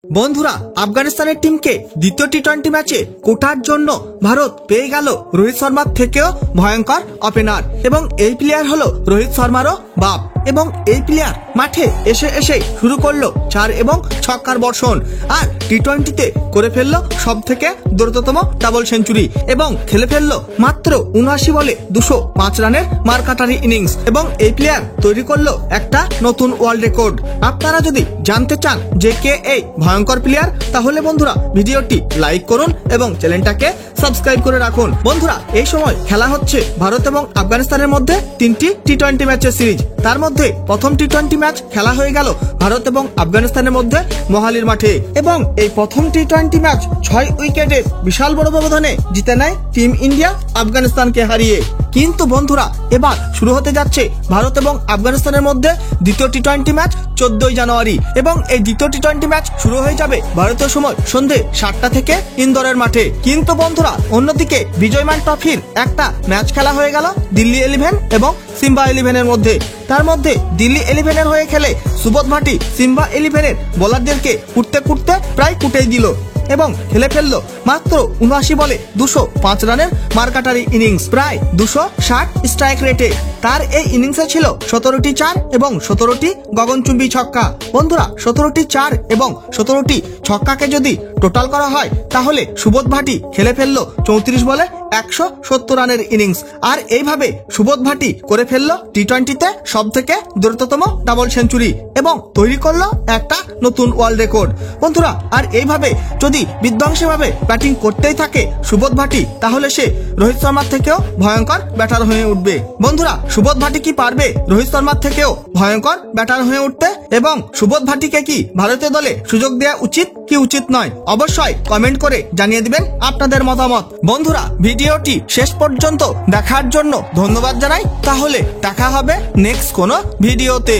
বন্ধুরা, আফগানিস্তানের টিমকে দ্বিতীয় টি-20 ম্যাচে কোটার জন্য ভারত পেয়ে গেল রোহিত শর্মার থেকেও ভয়ঙ্কর ওপেনার এবং এই প্লেয়ার হলো রোহিত শর্মারও বাপ এবং এই প্লেয়ার মাঠে এসে শুরু করলো 4 এবং ছক্কার বর্ষণ আর টি-20তে করে ফেললো সব থেকে দ্রুততম ডাবল সেঞ্চুরি এবং খেলে ফেললো মাত্র 79 বলে 205 রানের মারকাটারি ইনিংস এবং এই প্লেয়ার তৈরি করলো একটা নতুন ওয়ার্ল্ড রেকর্ড। আপনারা যদি জানতে চান যে কে এই ভয়ঙ্কর প্লেয়ার, তাহলে বন্ধুরা ভিডিওটি লাইক করুন এবং চ্যানেলটাকে সাবস্ক্রাইব করে রাখুন। বন্ধুরা, এই সময় খেলা হচ্ছে ভারত এবং আফগানিস্তানের মধ্যে 3টি টি-20 ম্যাচের সিরিজ। তার মধ্যে প্রথম টি-20 ম্যাচ খেলা হয়ে গেল ভারত এবং আফগানিস্তানের মধ্যে মোহালির মাঠে এবং এই প্রথম টি-20 ম্যাচ 6 উইকেটে বিশাল বড় ব্যবধানে জিতে নেয় টিম ইন্ডিয়া আফগানিস্তানকে হারিয়ে। কিন্তু বন্ধুরা, এবার শুরু হতে যাচ্ছে ভারত এবং আফগানিস্তানের মধ্যে দ্বিতীয় টি-20 ম্যাচ 14 জানুয়ারি এবং এই দ্বিতীয় টি-20 ম্যাচ শুরু হয়ে যাবে ভারতীয় সময় সন্ধে 7টা থেকে ইন্দোরের মাঠে। কিন্তু বন্ধুরা, অন্যদিকে বিজয়মান ট্রফির একটা ম্যাচ খেলা হয়ে গেল দিল্লি 11 এবং সিম্বা 11-এর মধ্যে। তার মধ্যে দিল্লি 11-এর হয়ে খেলে সুবোধ ভাটি সিম্বা 11-এর বোলারদেরকে কুটতে প্রায় কুটেই দিল এবং খেলে ফেললো মাত্র 79 বলে 205 রানের মারকাটারি ইনিংস, প্রায় 260 স্ট্রাইক রেটে। তার এই ইনিংসে ছিল 17টি 4 এবং 17টি গগনচুম্বী ছক্কা। বন্ধুরা, 17টি 4 এবং 17টি ছক্কাকে যদি টোটাল করা হয় তাহলে সুবোধ ভাটি খেলে ফেললো 34 বলে 170 রানের ইনিংস আর এইভাবে সুবোধ ভাটি করে ফেললো টি-20তে সব থেকে দ্রুততম ডাবল সেঞ্চুরি এবং তৈরি করলো একটা নতুন ওয়ার্ল্ড রেকর্ড। বন্ধুরা, আর এইভাবে যদি বিধ্বংসীভাবে ব্যাটিং করতেই থাকে সুবোধ ভাটি, তাহলে সে রোহিত শর্মার থেকেও ভয়ঙ্কর ব্যাটার হয়ে উঠবে। বন্ধুরা, সুবোধ ভাটি কি পারবে রোহিত শর্মার থেকেও ভয়ঙ্কর ব্যাটার হয়ে উঠতে এবং সুবোধ ভাটিকে কি ভারতীয় দলে সুযোগ দেওয়া উচিত কি উচিত নয়, অবশ্যই কমেন্ট করে জানিয়ে দিবেন আপনাদের মতামত। বন্ধুরা, ভিডিওটি শেষ পর্যন্ত দেখার জন্য ধন্যবাদ জানাই। তাহলে দেখা হবে নেক্সট কোনো ভিডিওতে।